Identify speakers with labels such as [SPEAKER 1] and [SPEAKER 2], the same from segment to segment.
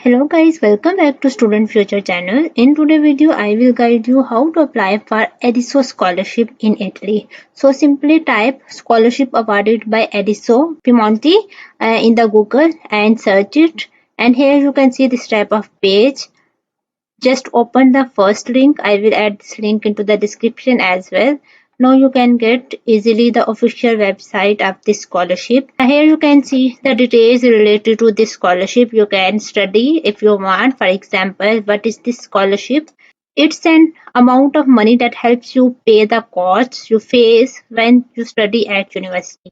[SPEAKER 1] Hello guys, welcome back to Student Future channel. In today's video, I will guide you how to apply for EDISU Scholarship in Italy. So simply type scholarship awarded by EDISU Piemonte in the Google and search it. And here you can see this type of page. Just open the first link. I will add this link into the description as well. Now you can get easily the official website of this scholarship. Here you can see the details related to this scholarship. You can study if you want. For example, what is this scholarship? It's an amount of money that helps you pay the costs you face when you study at university.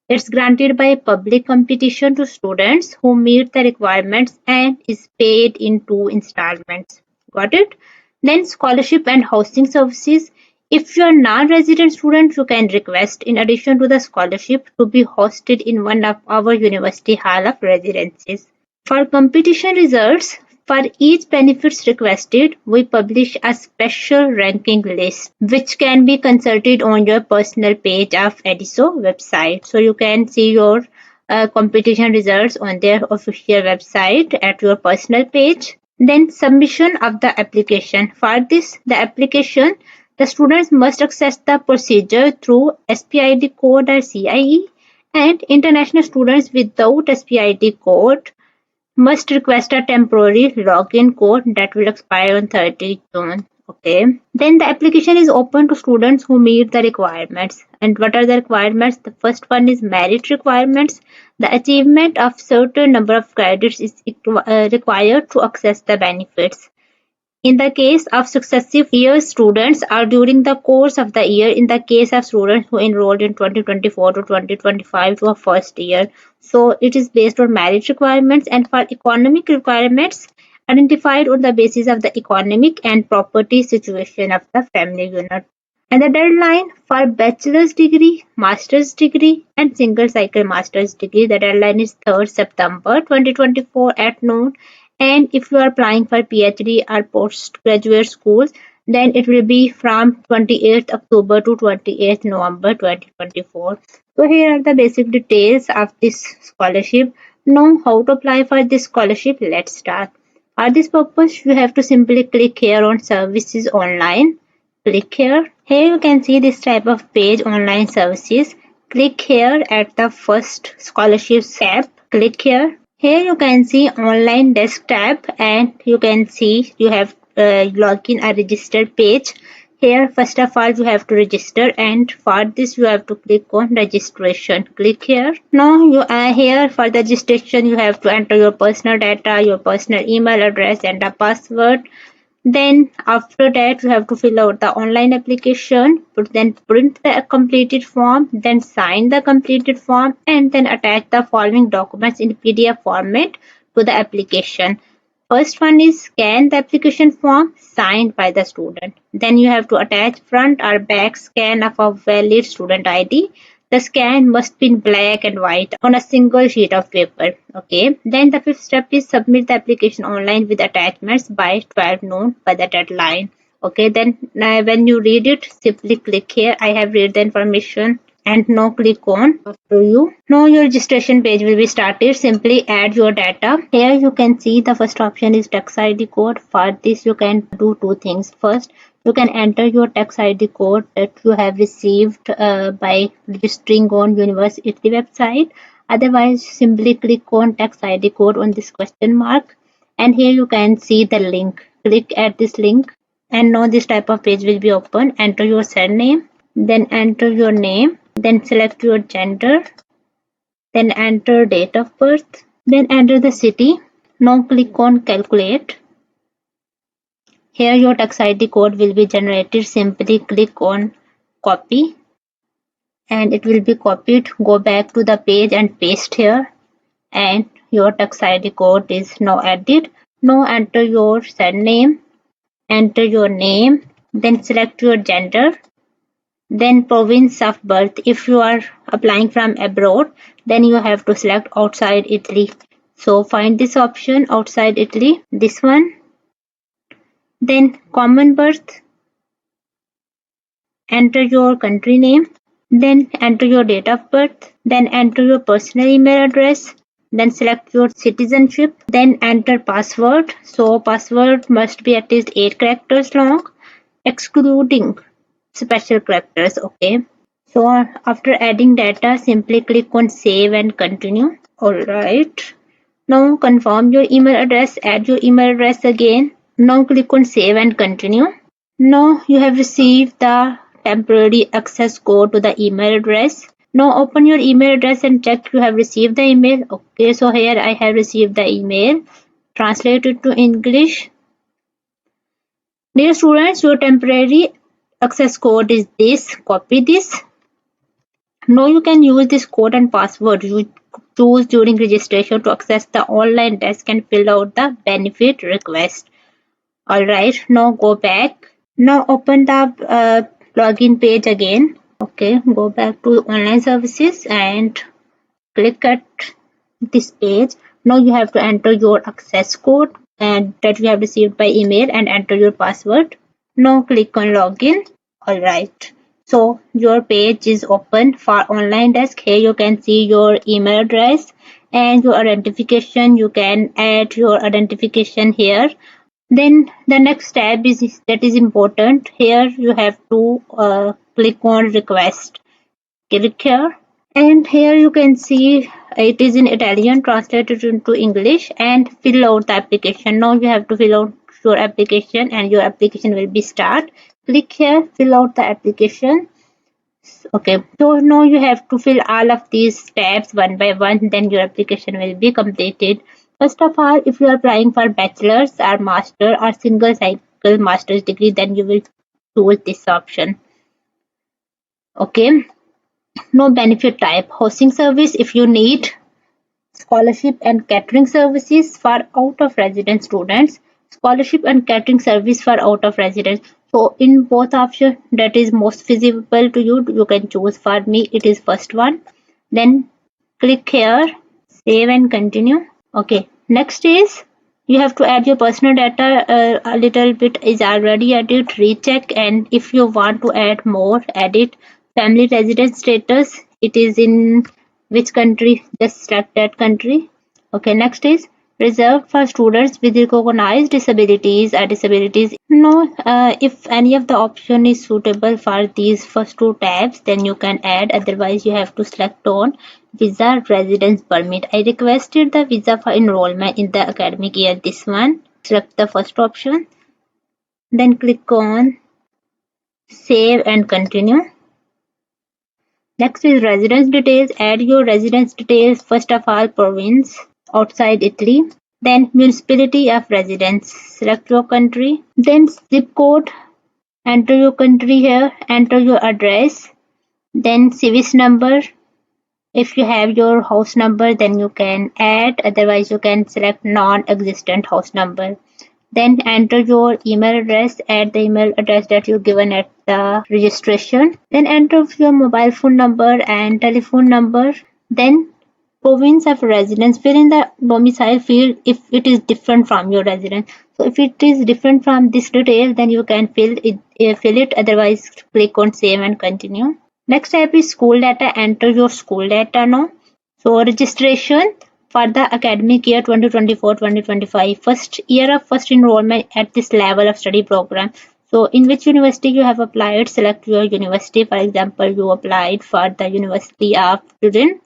[SPEAKER 1] It's granted by public competition to students who meet the requirements and is paid in 2 installments. Got it? Then scholarship and housing services. If you are non-resident student, you can request, in addition to the scholarship, to be hosted in one of our university hall of residences. For competition results, for each benefits requested, we publish a special ranking list which can be consulted on your personal page of EDISU website. So you can see your competition results on their official website at your personal page. Then submission of the application. For this, the students must access the procedure through SPID code or CIE, and international students without SPID code must request a temporary login code that will expire on 30 June. Okay. Then the application is open to students who meet the requirements. And what are the requirements? The first one is merit requirements. The achievement of certain number of credits is required to access the benefits. In the case of successive year students, or during the course of the year, in the case of students who enrolled in 2024 to 2025 to a first year. So it is based on merit requirements, and for economic requirements identified on the basis of the economic and property situation of the family unit. And the deadline for bachelor's degree, master's degree, and single cycle master's degree, the deadline is 3rd September 2024 at noon. And if you are applying for PhD or postgraduate schools, then it will be from 28th October to 28th November 2024. So here are the basic details of this scholarship. Now how to apply for this scholarship? Let's start. For this purpose, you have to simply click here on services online. Click here. Here you can see this type of page, online services. Click here at the first scholarship tab. Click here. Here you can see online desk tab, and you can see you have login a registered page. Here first of all you have to register, and for this you have to click on registration. Click here. Now you are here for the registration. You have to enter your personal data, your personal email address and a password. Then after that you have to fill out the online application, then print the completed form, then sign the completed form, and then attach the following documents in PDF format to the application. First one is scan the application form signed by the student. Then you have to attach front or back scan of a valid student ID. The scan must be in black and white on a single sheet of paper. Okay. Then the fifth step is submit the application online with attachments by 12 noon by the deadline. Okay. Then when you read it, simply click here. I have read the information, and now click on to you. Now your registration page will be started. Simply add your data. Here you can see the first option is tax ID code. For this you can do two things. First, you can enter your tax ID code that you have received by registering on University website. Otherwise, simply click on tax ID code on this question mark, and here you can see the link. Click at this link, and now this type of page will be open. Enter your surname, then enter your name, then select your gender, then enter date of birth, then enter the city. Now click on calculate. Here your tax ID code will be generated. Simply click on copy, and it will be copied. Go back to the page and paste here, and your tax ID code is now added. Now enter your surname, enter your name, then select your gender, then province of birth. If you are applying from abroad, then you have to select outside Italy. So find this option, outside Italy, this one. Then common birth, enter your country name, then enter your date of birth, then enter your personal email address, Then select your citizenship, then enter password. So password must be at least 8 characters long, excluding special characters. Okay. So after adding data, simply click on save and continue. Alright. Now confirm your email address, add your email address again. Now click on save and continue. Now you have received the temporary access code to the email address. Now open your email address and check you have received the email. Okay, so here I have received the email. Translate it to English. Dear students, your temporary access code is this. Copy this. Now you can use this code and password you choose during registration to access the online desk and fill out the benefit request. Alright, now go back. Now open the login page again. Okay, go back to online services and click at this page. Now you have to enter your access code and that you have received by email and enter your password. Now click on login. Alright. So your page is open for online desk. Here you can see your email address and your identification. You can add your identification here. Then the next tab is that is important. Here you have to click on request. Click here. And here you can see it is in Italian, translated into English, and fill out the application. Now you have to fill out your application and your application will be start. Click here, fill out the application. Okay, so now you have to fill all of these steps one by one, then your application will be completed. First of all, if you are applying for bachelor's or master or single cycle master's degree, then you will choose this option. Okay. No benefit type. Hosting service if you need. Scholarship and catering services for out of residence students. Scholarship and catering service for out of residence. So in both options that is most feasible to you, you can choose. For me it is first one. Then click here, save and continue. Okay, next is you have to add your personal data. A little bit is already added, recheck, and if you want to add more, add it. Family residence status, it is in which country, just select that country. Okay, next is reserved for students with recognized disabilities or disabilities. No, if any of the option is suitable for these first two tabs, then you can add, otherwise you have to select on visa residence permit. I requested the visa for enrollment in the academic year, this one. Select the first option, then click on save and continue. Next is residence details. Add your residence details. First of all, province outside Italy. Then municipality of residence. Select your country. Then zip code. Enter your country here. Enter your address. Then civis number. If you have your house number, then you can add. Otherwise, you can select non-existent house number. Then enter your email address, add the email address that you given at the registration. Then enter your mobile phone number and telephone number. Then province of residence, fill in the domicile field if it is different from your residence. So if it is different from this detail, then you can fill it. Otherwise, click on save and continue. Next step is school data. Enter your school data now. So registration for the academic year 2024-2025, first year of first enrollment at this level of study program. So in which university you have applied, select your university. For example, you applied for the University of Turin,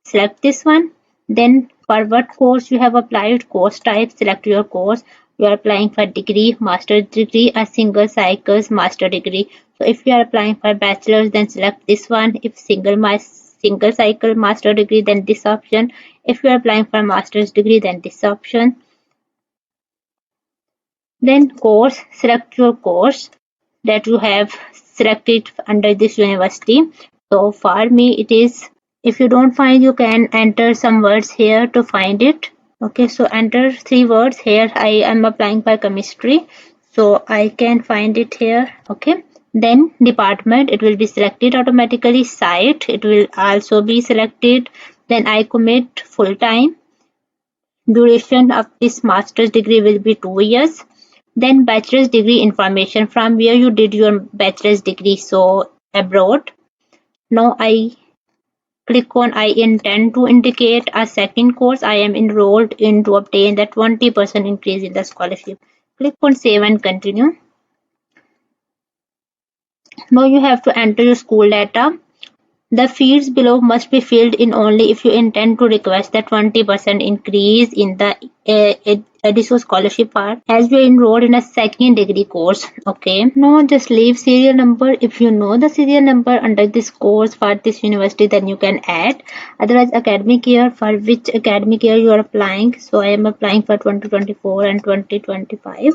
[SPEAKER 1] select this one. Then for what course you have applied, course type, select your course. You are applying for degree, master's degree, or single cycles master degree. So if you are applying for bachelor's, then select this one. If single cycle master degree, then this option. If you are applying for master's degree, then this option. Then course, select your course that you have selected under this university. So for me it is, if you don't find, you can enter some words here to find it. Okay, so enter 3 words here. I am applying for chemistry, so I can find it here. Okay, then department, it will be selected automatically. Site, it will also be selected. Then I commit full time. Duration of this master's degree will be 2 years. Then bachelor's degree information, from where you did your bachelor's degree, so abroad. Now I Click on I intend to indicate a second course I am enrolled in to obtain the 20% increase in the scholarship. Click on save and continue. Now you have to enter your school data. The fields below must be filled in only if you intend to request the 20% increase in the EDISU scholarship part as you are enrolled in a second degree course. Okay, now just leave serial number. If you know the serial number under this course for this university, then you can add. Otherwise, academic year, for which academic year you are applying. So I am applying for 2024 and 2025.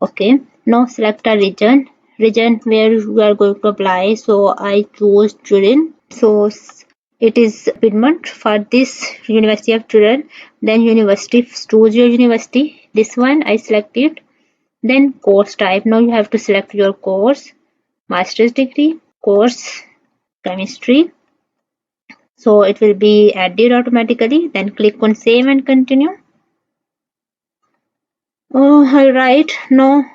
[SPEAKER 1] Okay, now select a region where you are going to apply. So I choose Turin. So it is Piemonte for this University of Turin. Then university, choose your university. This one I select it. Then course type. Now you have to select your course. Master's degree, course chemistry. So it will be added automatically. Then click on save and continue. Oh, alright. Now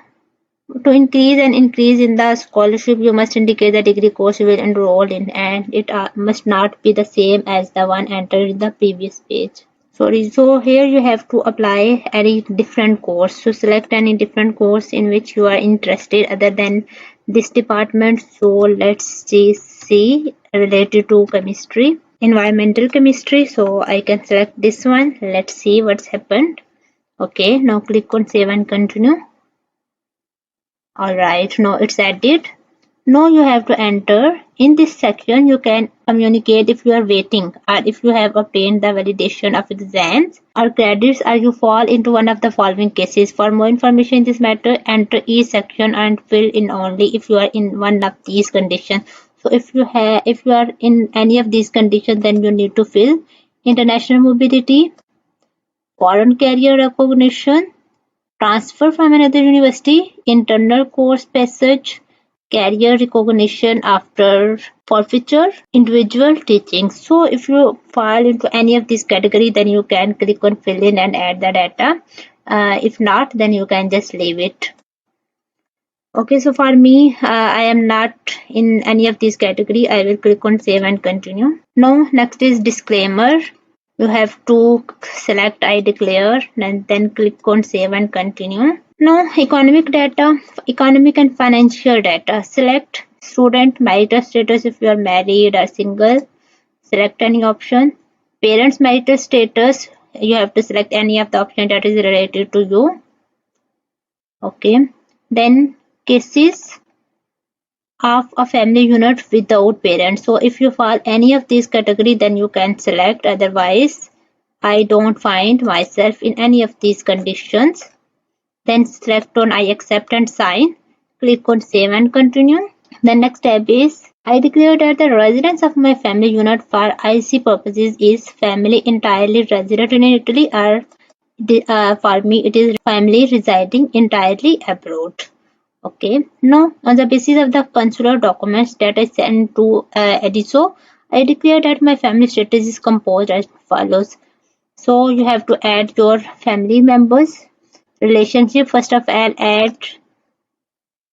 [SPEAKER 1] to increase and increase in the scholarship, you must indicate the degree course you will enroll in, and it must not be the same as the one entered in the previous page. Sorry, so here you have to apply any different course. So select any different course in which you are interested other than this department. So let's see related to chemistry, environmental chemistry. So I can select this one. Let's see what's happened. Okay, now click on save and continue. Alright, now it's added. Now you have to enter. In this section, you can communicate if you are waiting or if you have obtained the validation of exams or credits or you fall into one of the following cases. For more information in this matter, enter each section and fill in only if you are in one of these conditions. So if you are in any of these conditions, then you need to fill international mobility, foreign career recognition, transfer from another university, internal course passage, career recognition after forfeiture, individual teaching. So if you fall into any of these category, then you can click on fill in and add the data. If not, then you can just leave it. Okay, so for me, I am not in any of these category. I will click on save and continue. Now, next is disclaimer. You have to select I declare and then click on save and continue. Now economic data, economic and financial data. Select student marital status if you are married or single. Select any option. Parents marital status, you have to select any of the option that is related to you. Okay. Then cases of a family unit without parents. So if you fall any of these category, then you can select. Otherwise, I don't find myself in any of these conditions. Then select on I accept and sign. Click on save and continue. The next tab is I declare that the residence of my family unit for IC purposes is family entirely resident in Italy, or for me it is family residing entirely abroad. Okay, now on the basis of the consular documents that I sent to EDISU, I declare that my family status is composed as follows. So you have to add your family members. Relationship, first of all, add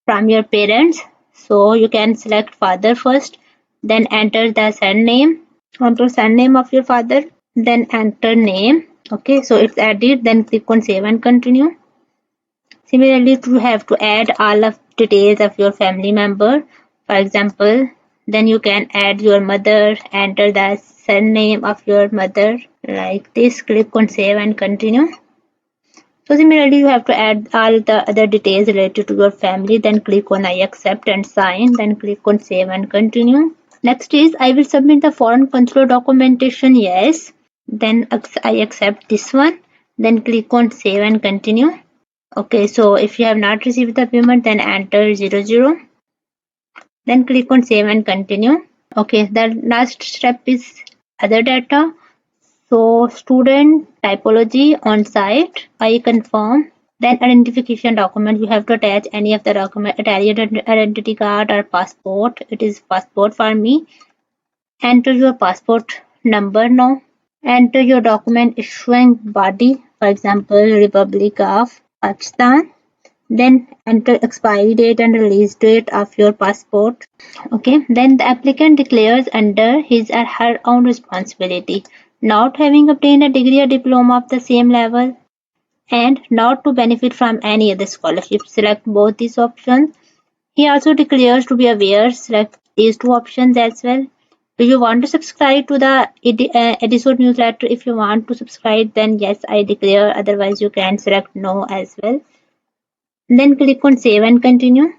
[SPEAKER 1] from your parents. So you can select father first, then enter the surname, enter surname of your father, then enter name. Okay, so it's added, then click on save and continue. Similarly, you have to add all of details of your family member. For example, then you can add your mother, enter the surname of your mother like this. Click on save and continue. So similarly, you have to add all the other details related to your family. Then click on I accept and sign. Then click on save and continue. Next is I will submit the foreign consular documentation. Yes. Then I accept this one. Then click on save and continue. Okay, so if you have not received the payment, then enter 00. Then click on save and continue. Okay, the last step is other data. So student typology on site, I confirm. Then identification document, you have to attach any of the document, Italian identity card or passport. It is passport for me. Enter your passport number now. Enter your document issuing body, for example, Republic of Pakistan. Then enter expiry date and release date of your passport. Okay, then the applicant declares under his or her own responsibility not having obtained a degree or diploma of the same level and not to benefit from any other scholarship. Select both these options. He also declares to be aware, select these two options as well. Do you want to subscribe to the EDISU newsletter? If you want to subscribe, then yes, I declare. Otherwise, you can select no as well. Then click on save and continue.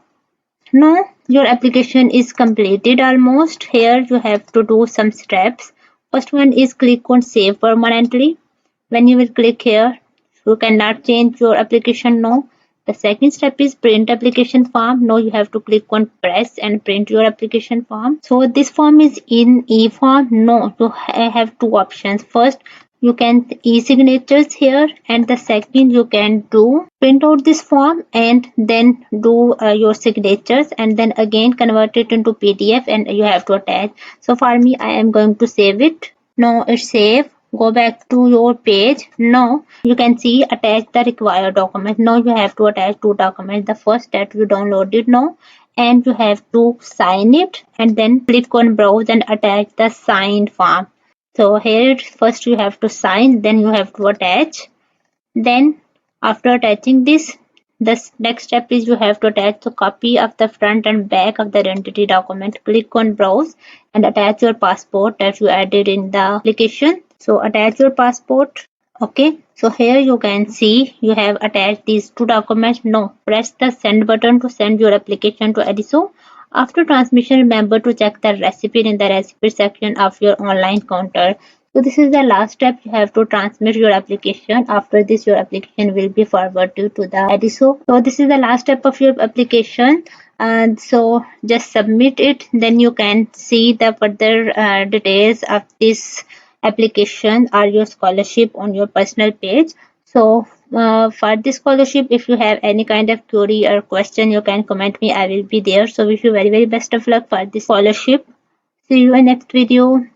[SPEAKER 1] Now your application is completed almost. Here you have to do some steps. First one is click on save permanently. When you will click here, you cannot change your application now. The second step is print application form. Now you have to click on press and print your application form. So this form is in e-form. No, you have two options. First, you can e-signatures here, and the second you can do print out this form and then do your signatures and then again convert it into PDF and you have to attach. So for me, I am going to save it. Now it's saved. Go back to your page. Now you can see attach the required document. Now you have to attach two documents. The first that you downloaded now and you have to sign it and then click on browse and attach the signed form. So here first you have to sign, then you have to attach. Then after attaching this, the next step is you have to attach the copy of the front and back of the identity document. Click on browse and attach your passport that you added in the application. So attach your passport. Okay, so here you can see you have attached these two documents. Now press the send button to send your application to EDISU. After transmission, remember to check the receipt in the receipt section of your online counter. So this is the last step. You have to transmit your application. After this, your application will be forwarded to the EDISU. So this is the last step of your application. And so just submit it. Then you can see the further details of this application or your scholarship on your personal page. So for this scholarship, if you have any kind of query or question, you can comment me. I will be there. So wish you very best of luck for this scholarship. See you in next video.